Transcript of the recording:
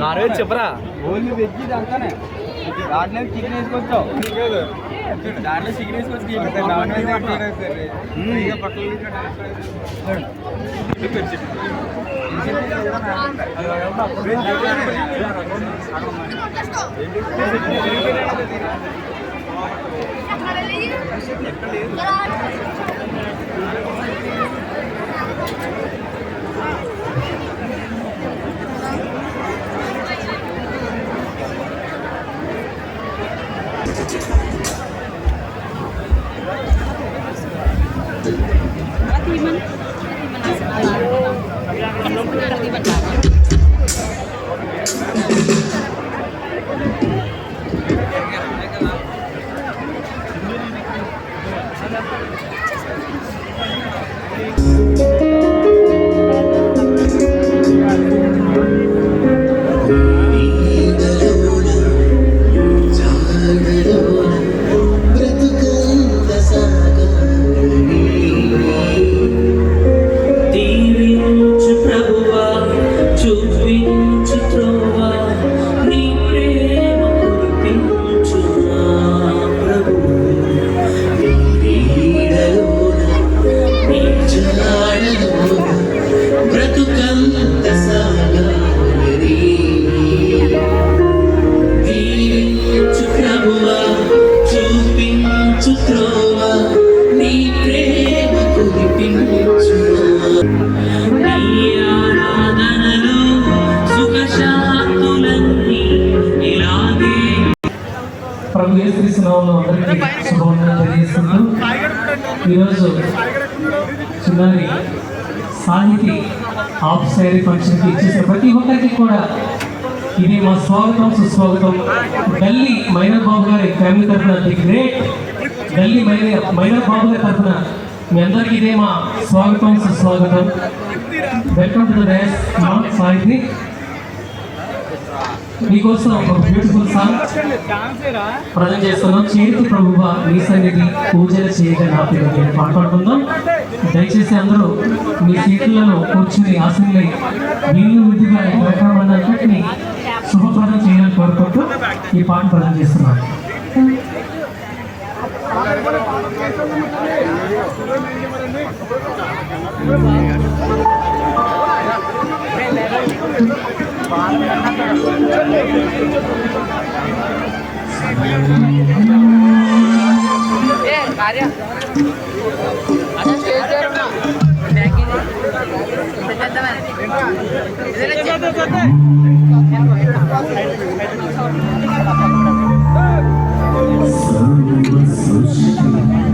Non veg చెప్పరా? Only veg ఇది అంతానే. దాంట్లో చికెన్ వేసుకొచ్చావు, దాంట్లో చికెన్ వేసుకొచ్చి నాన్ వెజ్ ఈరోజు చిన్నారి సాహితీ హాఫ్ శారీ ఫంక్షన్కి ఇచ్చేసిన ప్రతి ఒక్కరికి కూడా ఇది మా స్వాగతం సుస్వాగతం. ఢిల్లీ మైనర్ బాబు గారి ఫ్యామిలీ తరఫున, ది గ్రేట్ ఢిల్లీ మైనర్ బాబు గారి తరఫున మీ అందరికీ ఇదే మా స్వాగతం సుస్వాగతం. Welcome to the dance not సాహితీ. మీకోసం ఒక బ్యూటిఫుల్ సాంగ్ ప్రజెంట్ చేస్తున్నాం. చేతి ప్రభువా నీ సన్నిధి పూజలు చేయగా నా పిల్లలు పాడుకుందాం. దయచేసి అందరూ మీ సీట్లలో కూర్చుని ఆశలై వీళ్ళు విధిగా కార్యక్రమాన్ని శుభప్రదం చేయాలని కోరుకుంటూ ఈ పాట ప్రజెంట్ చేస్తున్నాం. సర్వ సృష్టి